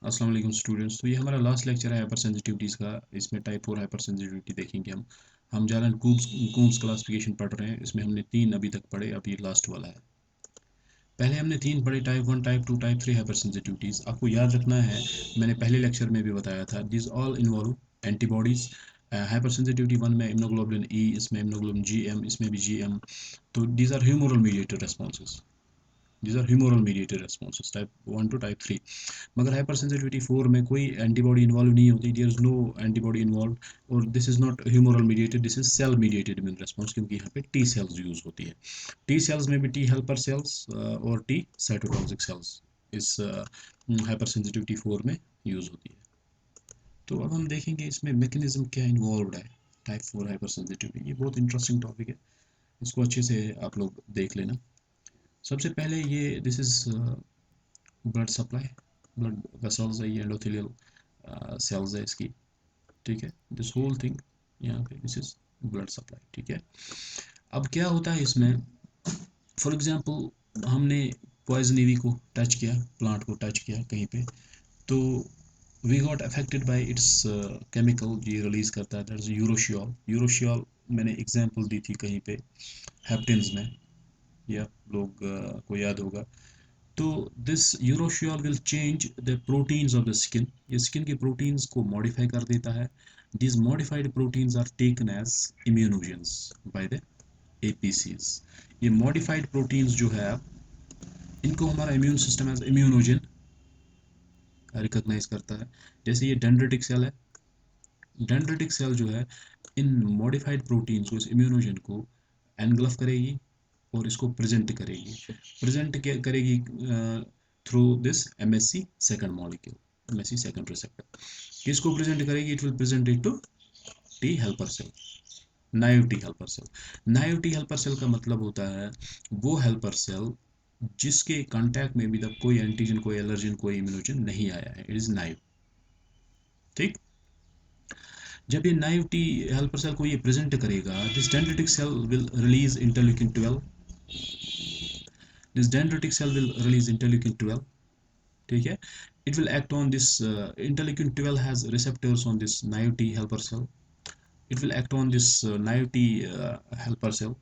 अस्सलाम वालेकुम स्टूडेंट्स। तो ये हमारा लास्ट लेक्चर है हाइपर सेंसिटिविटीज़ का। इसमें टाइप 4 हाइपर सेंसिटिविटी देखेंगे हम जालन कूम्स क्लासिफिकेशन पढ़ रहे हैं। इसमें हमने 3 अभी तक पढ़े, अब ये लास्ट वाला है। पहले हमने 3 पढ़े, type 1, type 2, type 3 hyper sensitivities. आपको याद रखना है, मैंने पहले लेक्चर में भी बताया था, this all involve antibodies. Hyper sensitivity 1 में इम्यूनोग्लोबुलिन ई, इसमें इम्यूनोग्लोबुलिन जी एम, इसमें भी जी एम। तो these are humoral mediated responses. These are humoral mediated responses type 1 to type 3। मगर हाइपर सेंसिटिविटी 4 में कोई एंटीबॉडी इन्वॉल्व नहीं होती, there is no antibody involve. और this is not humoral mediated, this is cell mediated immune response, क्योंकि यहाँ पे T cells use होती है। टी सेल्स में भी टी हेल्पर सेल्स और टी साइटोटॉक्सिक सेल्स इस हाइपर सेंसिटिविटी 4 में यूज होती है। तो अब हम देखेंगे इसमें मैकेनिज्म क्या इन्वॉल्व है टाइप 4 हाइपर सेंसिटिविटी। ये बहुत इंटरेस्टिंग टॉपिक है, इसको अच्छे से आप लोग देख लेना। सबसे पहले ये this is blood supply, blood vessels है, ये एंडोथेलियल सेल्स है इसकी। ठीक है, दिस होल थिंग यहाँ पे दिस इज ब्लड सप्लाई। ठीक है, अब क्या होता है इसमें, फॉर एग्जांपल हमने पॉइजन ईवी को टच किया, प्लांट को टच किया कहीं पे, तो we got affected by its chemical, ये रिलीज करता है, दैट इज यूरोशियल। यूरोशियल मैंने एग्जांपल दी थी कहीं पे हेप्टेन्स में, या लोग को याद होगा। तो this urushiol will change the proteins of the skin, ये स्किन के प्रोटीन्स को मॉडिफाई कर देता है। these modified proteins are taken as immunogens by the APCs। ये modified proteins जो है, इनको हमारा immune system as immunogen recognise करता है। जैसे ये डेंड्रिटिक सेल है, डेंड्रिटिक सेल जो है इन मॉडिफाइड प्रोटीन्स को, इस इम्यूनोजन को एनग्लफ करेगी और इसको प्रेजेंट करेगी। प्रेजेंट करेगी through this MSC second molecule, MSC second receptor. किसको प्रेजेंट करेगी? It will present it to T helper cell, naive T helper cell. Naive T helper cell का मतलब होता है वो हेल्पर सेल जिसके कांटेक्ट में अभी तक कोई एंटीजन, कोई एलर्जन, कोई इम्यूनोजन नहीं आया है, इट इज नाइव। ठीक, जब ये नाइव टी हेल्पर सेल को ये प्रेजेंट करेगा, this dendritic cell will release interleukin 12। This dendritic cell will release interleukin 12। ठीक है, it will act on this interleukin 12 has receptors on this naive T helper cell, it will act on this naive T helper cell।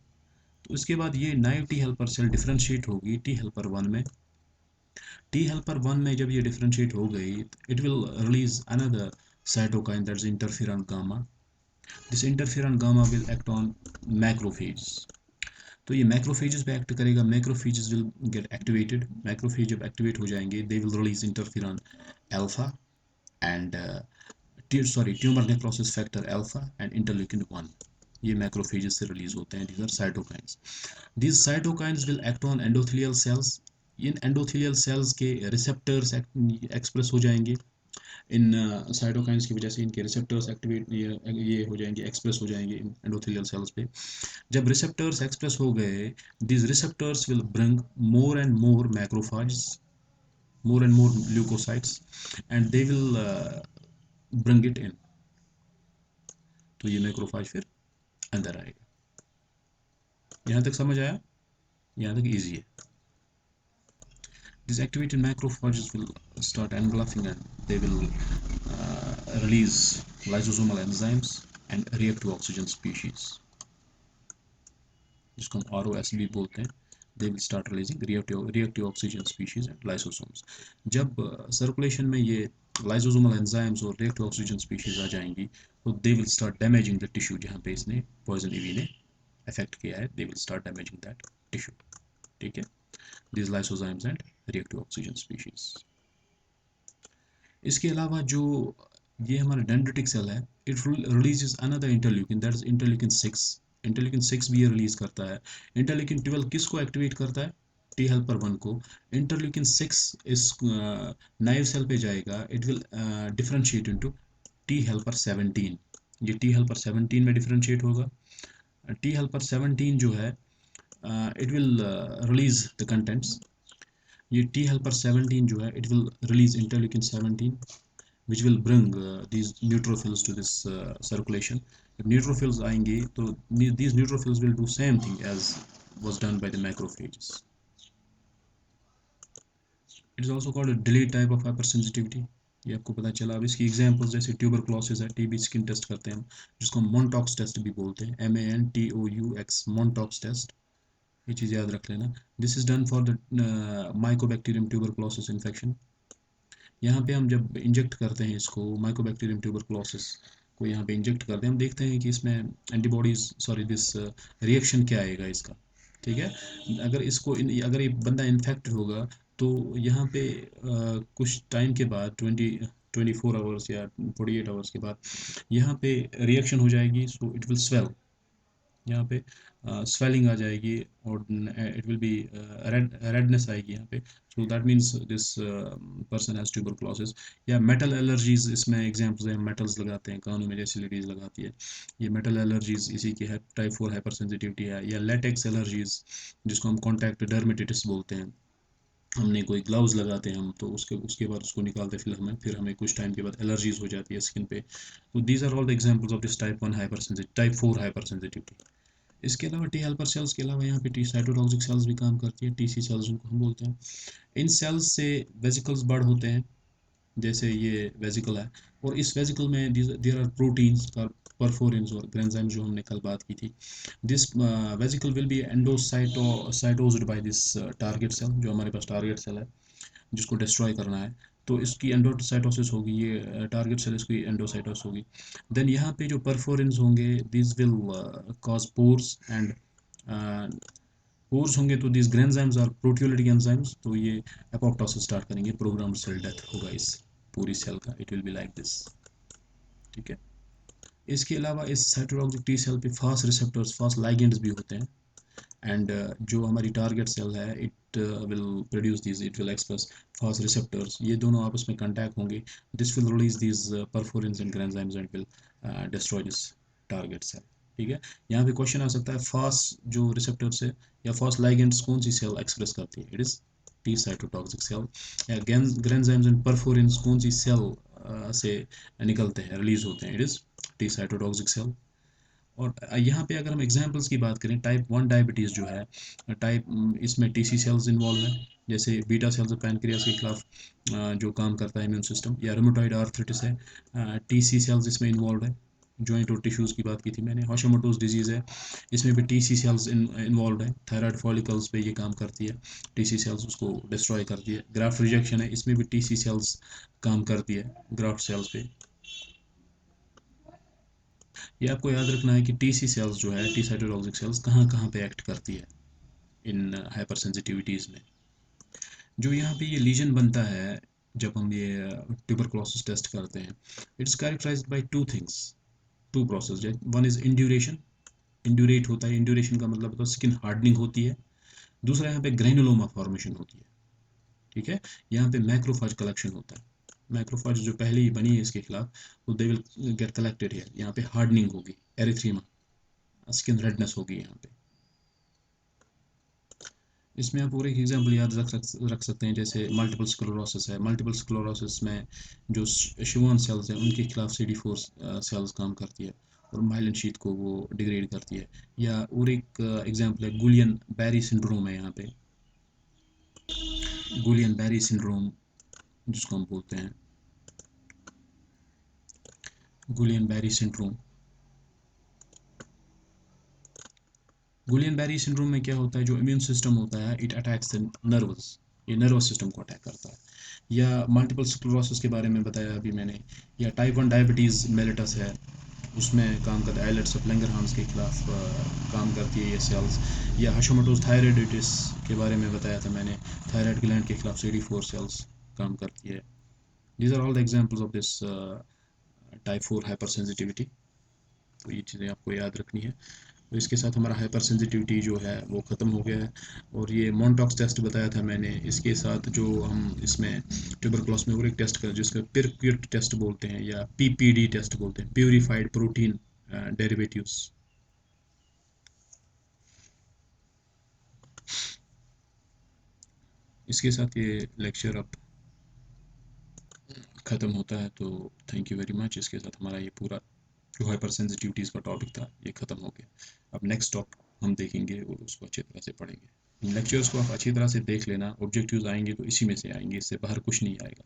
तो इसके बाद ये naive T helper cell differentiate होगी T helper 1 में। T helper 1 में जब ये differentiate हो गई, it will release another cytokine, that's interferon gamma। this interferon gamma will act on macrophages। तो ये मैक्रोफेजेस पे एक्ट करेगा, macrophages will get activated. Macrophage जब एक्टिवेट हो जाएंगे, they will release interferon alpha and tumour necrosis factor alpha and interleukin 1। ये macrophages से release होते हैं, these are cytokines. These cytokines will act on endothelial cells. इन endothelial cells के receptors express हो जाएंगे। इन साइटोकाइंस की वजह से इनके रिसेप्टर्स एक्टिवेट, ये हो जाएंगे, एक्सप्रेस हो जाएंगे इन एंडोथेलियल सेल्स पे। जब रिसेप्टर्स एक्सप्रेस हो गए, these receptors will bring more and more macrophages, more and more leukocytes, and they will bring it in। तो ये मैक्रोफाज फिर अंदर आएगा। यहाँ तक समझ आया? यहाँ तक इजी है। These activated macrophages will start engulfing, and they will release lysosomal enzymes and reactive oxygen species, जिसको हम ROS भी बोलते हैं। They will start releasing reactive oxygen species and lysosomes. जब सर्कुलेशन में ये लाइसोसोमल एंजाइम्स और रिएक्टिव ऑक्सीजन स्पीशीज आ जाएंगी, तो they will start damaging the tissue जहाँ पे इसने पॉइजन ईवी ने अफेक्ट किया है, they will start damaging that tissue. ठीक है, this lysozymes and reactive oxygen species. इसके अलावा जो ये हमारा डेंड्रिटिक सेल है, it releases another interleukin, that is interleukin 6। Interleukin 6 भी ये रिलीज करता है। इंटरल्यूकिन 12 किसको एक्टिवेट करता है? टी हेल्पर 1 को। इंटरल्यूकिन 6 इस नाइव सेल पे जाएगा, it will differentiate into T helper 17। ये टी हेल्पर 17 में डिफरेंशिएट होगा। टी हेल्पर 17 जो है, it will release the contents. ये टी हेल्पर 17 जो है, it will release interleukin 17, which will bring these neutrophils to this circulation। if neutrophils आएंगे, तो these neutrophils will do same thing as was done by the macrophages। it is also called a delayed type of hypersensitivity। ये आपको पता चला। अब इसकी examples जैसे tuberculosis है, टीबी स्किन टेस्ट करते हैं हम, जिसको हम मोनटॉक्स टेस्ट भी बोलते हैं, MANTOUX, मोनटॉक्स टेस्ट। ये चीज़ याद रख लेना। This is done for the Mycobacterium tuberculosis infection. यहाँ पे हम जब इंजेक्ट करते हैं इसको, माइकोबैक्टीरियम ट्यूबरक्लोसिस को यहाँ पे इंजेक्ट करते हैं, हम देखते हैं कि इसमें एंटीबॉडीज, सॉरी दिस रिएक्शन क्या आएगा इसका। ठीक है, अगर इसको अगर ये बंदा इन्फेक्ट होगा तो यहाँ पे कुछ टाइम के बाद 24 आवर्स या 48 आवर्स के बाद यहाँ पे रिएक्शन हो जाएगी, सो इट विल स्वेल। यहाँ पे स्वेलिंग आ जाएगी और इट विल बी रेडनेस आएगी यहाँ पे। So that means this person has tuberculosis. या मेटल एलर्जीज इसमें एग्जांपल्स हैं, मेटल्स लगाते हैं कानों में जैसे लेडीज लगाती है, ये मेटल एलर्जीज इसी की है। टाइप 4 हाइपर सेंसिटिविटी है। या लेटेक्स एलर्जीज जिसको हम कॉन्टैक्ट डर्मेटिटिस बोलते हैं, हमने कोई ग्लव्स लगाते हैं हम, तो उसके उसके बाद उसको निकालते फिर हमें कुछ टाइम के बाद एलर्जीज हो जाती है स्किन पे। तो these are all the examples of this type 1 hyper sensitive, type 4 hyper sensitivity. इसके अलावा टी हेल्पर सेल्स के अलावा यहाँ पे टी साइटोटॉक्सिक सेल्स भी काम करती है, टीसी सेल्स उनको हम बोलते हैं। इन सेल्स से वेसिकल्स बर्ड होते हैं, जैसे ये वेसिकल है, और इस वेसिकल में देयर आर प्रोटीन्स और परफोरिन्स और ग्रेंजाइम जो हमने कल बात की थी। This vesicle will be endocytosed by this target cell, जो हमारे पास टारगेट सेल है जिसको डिस्ट्रॉय करना है, तो इसकी एंडोसाइटोसिस होगी, ये टारगेट सेल इसकी एंडोसाइटोसिस होगी। देन यहाँ पे जो परफोरिन्स होंगे this will cause pores and pores होंगे, तो दिस ग्रेंजाइम्स आर प्रोटियोलिटिक एंजाइम्स, तो ये एपोप्टोसिस स्टार्ट करेंगे, प्रोग्राम सेल डेथ होगा इस पूरी सेल का, it will be like this. ठीक है, इसके अलावा इस साइटोटॉक्सिक टी सेल पे फास्ट रिसेप्टर्स, फास्ट लाइगेंड्स भी होते हैं, एंड जो हमारी टारगेट सेल है it will produce this, it will express fast receptors, ये दोनों आपस में कांटेक्ट होंगे, this will release this perforins and granzymes and will destroy this target cell. ठीक है, यहाँ पे क्वेश्चन आ सकता है फास्ट जो रिसेप्टर्स है या फास्ट लाइगेंड्स कौन सी सेल एक्सप्रेस करती है, it is T cytotoxic cell. या ग्रेंजाइम्स एंड परफोरिन्स कौन सी सेल से निकलते हैं, रिलीज होते हैं, it is T cytotoxic cell. और यहाँ पे अगर हम एग्जांपल्स की बात करें, टाइप 1 डायबिटीज़ जो है, इसमें टीसी सेल्स इन्वॉल्व हैं, जैसे बीटा सेल्स पैनक्रियास के खिलाफ जो काम करता है इम्यून सिस्टम। या रोमेटॉइड आर्थराइटिस है, टीसी सेल्स इसमें इन्वॉल्व है। जॉइंट और टिश्यूज़ की बात की थी मैंने। हाशिमोटोज डिजीज़ है, इसमें भी टीसी सेल्स इन्वॉल्व है, थायराइड फॉलिकल्स पे ये काम करती है, टीसी सेल्स उसको डिस्ट्रॉय करती है। ग्राफ्ट रिजेक्शन है, इसमें भी टीसी सेल्स काम करती है ग्राफ्ट सेल्स पे। ये आपको याद रखना है कि टीसी सेल्स जो है, टी साइटोटॉक्सिक सेल्स, कहाँ कहाँ पे एक्ट करती है इन हाइपर सेंसिटिविटीज़ में। जो यहाँ पे ये लीजन बनता है जब हम ये ट्यूबरक्लोसिस टेस्ट करते हैं, it's characterised by two things, two process. One is induration, indurate होता है, इंड्यूरेशन का मतलब होता है स्किन हार्डनिंग होती है। दूसरा यहाँ पे ग्रेनुलोमा फॉर्मेशन होती है। ठीक है, यहाँ पे मैक्रोफाज कलेक्शन होता है। मैक्रोफाज जो पहले ही बनी है इसके खिलाफ, वो दे विल गेट कलेक्टेड है, यहाँ पे हार्डनिंग होगी, एरिथ्रीमा, स्किन रेडनेस होगी यहाँ पे। इसमें आप और एक एग्जांपल याद रख सकते हैं, जैसे मल्टीपल स्क्लेरोसिस है। मल्टीपल स्क्लेरोसिस में जो शिवॉन सेल्स हैं उनके खिलाफ CD4 सेल्स काम करती है और माइलिन शीथ को वो डिग्रेड करती है। या और एक एग्जांपल है गुलियन बैरी सिंड्रोम है यहाँ पे, गुलियन बैरी सिंड्रोम जिसको हम बोलते हैं, गुलियन बैरी सिंड्रोम। गुलियन बैरी सिंड्रोम में क्या होता है, जो इम्यून सिस्टम होता है इट अटैक्स द नर्व्स, ये नर्वस सिस्टम को अटैक करता है। या मल्टीपल स्क्लेरोसिस के बारे में बताया अभी मैंने। या टाइप 1 डायबिटीज़ मेलिटस है, उसमें काम करता है, आइलेट्स ऑफ लैंगरहांस के खिलाफ काम करती है ये सेल्स। या हाशिमोटोज थायराइडिटिस के बारे में बताया था मैंने, थायराइड ग्लैंड के खिलाफ CD4 सेल्स काम करती है। These are all the examples of this type 4 hyper sensitivity. तो ये चीज़ें आपको याद रखनी है। तो इसके साथ हमारा हाइपर सेंसिटिविटी जो है वो ख़त्म हो गया है। और ये मोनटॉक्स टेस्ट बताया था मैंने, इसके साथ जो हम इसमें ट्यूबरक्लोस में और एक टेस्ट कर जिसको पिरक्यूट टेस्ट बोलते हैं या PPD टेस्ट बोलते हैं, प्यूरिफाइड प्रोटीन डेरिवेटिव्स। इसके साथ ये लेक्चर अब ख़त्म होता है। तो थैंक यू वेरी मच। इसके साथ हमारा ये पूरा जो हाइपर सेंसिटिविटीज़ का टॉपिक था ये ख़त्म हो गया। अब नेक्स्ट टॉपिक हम देखेंगे और उसको अच्छी तरह से पढ़ेंगे। लेक्चर्स को आप अच्छी तरह से देख लेना, ऑब्जेक्टिव्स आएंगे तो इसी में से आएंगे, इससे बाहर कुछ नहीं आएगा।